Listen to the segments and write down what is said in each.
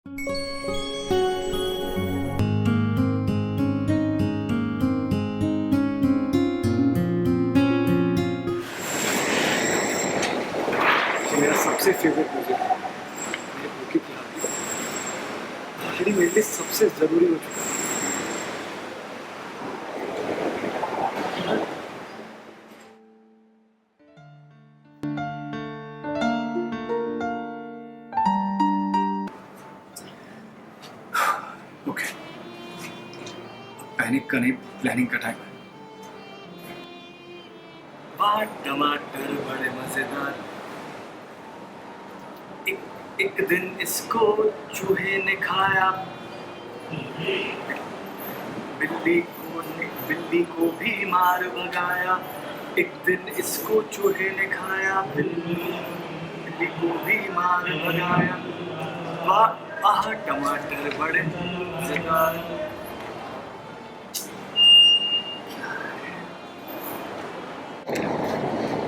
मेरा सबसे favourite music मेरे बुकी की ऑलरेडी मेरे लिए सबसे ज़रूरी हो चुका है। ओके, पैनिक का नहीं, प्लानिंग का टाइम है। वाह टमाटर बड़े मजेदार, एक दिन इसको चूहे ने खाया, बिल्ली को भी मार भगाया। एक दिन इसको चूहे ने खाया, बिल्ली को भी मार भगाया। वाह आह टमाटर बड़े मजेदार।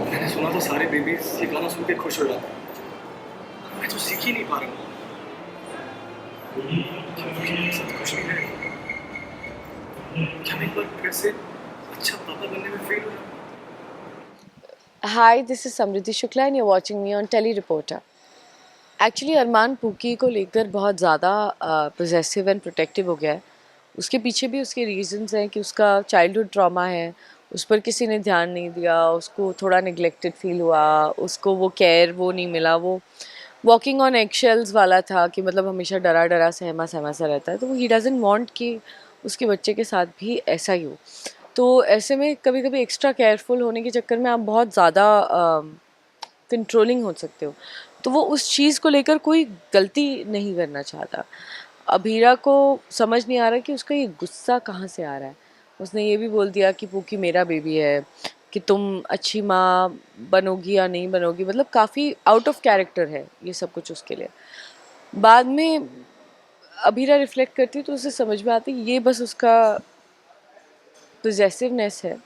मैंने सुना था सारे बेबीज ये गाना सुन के खुश हो जाते हैं, मैं तो सीख ही नहीं पा रहा हूँ। क्या मेरे साथ खुश नहीं रहेगा? क्या मैं एक बार फिर से अच्छा पापा बनने में फेल हो जाऊँ? Hi, this is Samriddhi Shukla and you're watching me on Tele Reporter. Actually Armaan pookie को लेकर बहुत ज़्यादा पोजेसिव एंड प्रोटेक्टिव हो गया है। उसके पीछे भी उसके रीजंस हैं कि उसका चाइल्डहुड ट्रॉमा है, उस पर किसी ने ध्यान नहीं दिया, उसको थोड़ा निगलेक्टेड फील हुआ, उसको वो केयर वो नहीं मिला, वो वॉकिंग ऑन एगशेल्स वाला था कि मतलब हमेशा डरा डरा सहमा सहमा सा रहता है। तो ही डजंट वांट कि उसके बच्चे के साथ भी ऐसा ही हो। तो ऐसे में कभी कभी एक्स्ट्रा केयरफुल होने के चक्कर में आप बहुत ज़्यादा कंट्रोलिंग हो सकते हो। तो वो उस चीज़ को लेकर कोई गलती नहीं करना चाहता। अभीरा को समझ नहीं आ रहा कि उसका ये गुस्सा कहाँ से आ रहा है। उसने ये भी बोल दिया कि पूकी मेरा बेबी है, कि तुम अच्छी माँ बनोगी या नहीं बनोगी, मतलब काफ़ी आउट ऑफ कैरेक्टर है ये सब कुछ उसके लिए। बाद में अभीरा रिफ्लेक्ट करती है तो उसे समझ में आती है ये बस उसका पोजेसिवनेस है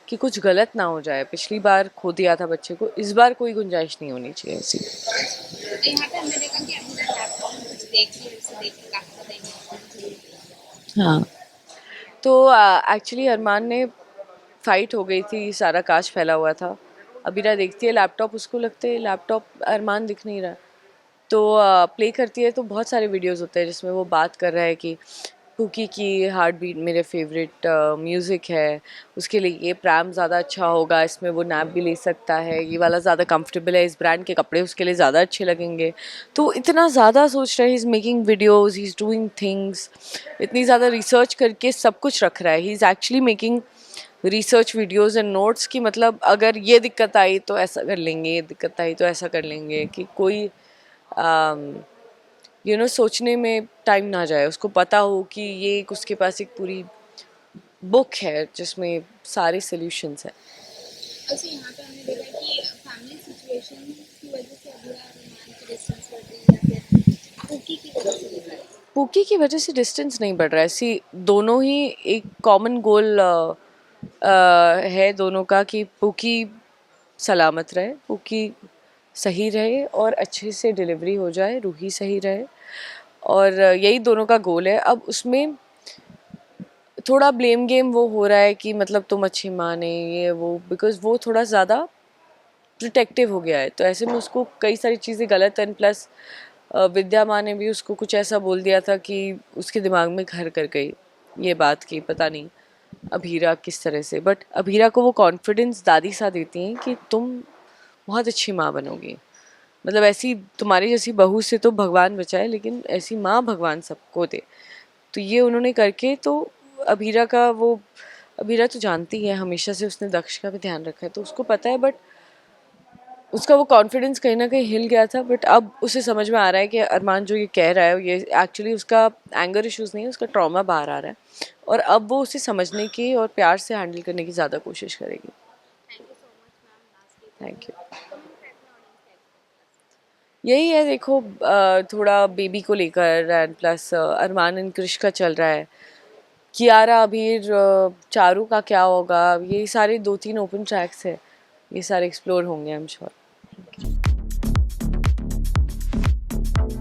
कि कुछ गलत ना हो जाए। पिछली बार खो दिया था बच्चे को, इस बार कोई गुंजाइश नहीं होनी चाहिए ऐसी। यहाँ पे हमने देखा कि अभी लैपटॉप में कुछ देख लिया, उसे देख के काफी ज्यादा हाँ, तो एक्चुअली अरमान ने फाइट हो गई थी, सारा कांच फैला हुआ था। अबीरा देखती है लैपटॉप, उसको लगते है लैपटॉप अरमान दिख नहीं रहा। तो प्ले करती है तो बहुत सारे वीडियोस होते हैं जिसमें वो बात कर रहा है कि कुकी की हार्ट बीट मेरे फेवरेट म्यूज़िक है, उसके लिए ये प्रैम ज़्यादा अच्छा होगा, इसमें वो नैप भी ले सकता है, ये वाला ज़्यादा कंफर्टेबल है, इस ब्रांड के कपड़े उसके लिए ज़्यादा अच्छे लगेंगे। तो इतना ज़्यादा सोच रहा है, he is making videos, he is doing things, इतनी ज़्यादा रिसर्च करके सब कुछ रख रहा है। He is actually making research videos and notes की मतलब अगर ये दिक्कत आई तो ऐसा कर लेंगे, ये दिक्कत आई तो ऐसा कर लेंगे, कि कोई सोचने में टाइम ना जाए। उसको पता हो कि ये एक उसके पास एक पूरी बुक है जिसमें सारे सॉल्यूशंस हैं। अच्छा, यहाँ पे हमने देखा कि फैमिली सिचुएशन की वजह से अभी अरमान की डिस्टेंस बढ़ रही है या फिर कुकी की वजह से बढ़ रहा है? पूकी की वजह से डिस्टेंस नहीं बढ़ रहा है। सी दोनों ही एक कॉमन गोल है दोनों का कि पूकी सलामत रहे, पूकी सही रहे और अच्छे से डिलीवरी हो जाए, रूही सही रहे, और यही दोनों का गोल है। अब उसमें थोड़ा ब्लेम गेम वो हो रहा है कि मतलब तुम अच्छी माँ नहीं, ये वो, बिकॉज वो थोड़ा ज़्यादा प्रोटेक्टिव हो गया है। तो ऐसे में उसको कई सारी चीज़ें गलत एंड प्लस विद्या माँ ने भी उसको कुछ ऐसा बोल दिया था कि उसके दिमाग में घर कर गई ये बात की, पता नहीं अभीरा किस तरह से। बट अभीरा को वो कॉन्फिडेंस दादी सा देती हैं कि तुम बहुत अच्छी माँ बनोगी, मतलब ऐसी तुम्हारी जैसी बहू से तो भगवान बचाए, लेकिन ऐसी माँ भगवान सबको दे। तो ये उन्होंने करके तो अभीरा का वो, अभीरा तो जानती है हमेशा से उसने दक्ष का भी ध्यान रखा है तो उसको पता है, बट उसका वो कॉन्फिडेंस कहीं ना कहीं हिल गया था। बट अब उसे समझ में आ रहा है कि अरमान जो ये कह रहा है ये एक्चुअली उसका एंगर इश्यूज नहीं है, उसका ट्रॉमा बाहर आ रहा है, और अब वो उसे समझने की और प्यार से हैंडल करने की ज़्यादा कोशिश करेगी। Thank you so much ma'am, last thank you. Comment करते हैं ऑडियंस यही है, देखो थोड़ा बेबी को लेकर and plus Armaan and Krish का चल रहा है, कियारा अभीर चारू का क्या होगा, ये सारे 2-3 ओपन ट्रैक्स है, ये सारे एक्सप्लोर होंगे आई एम श्योर।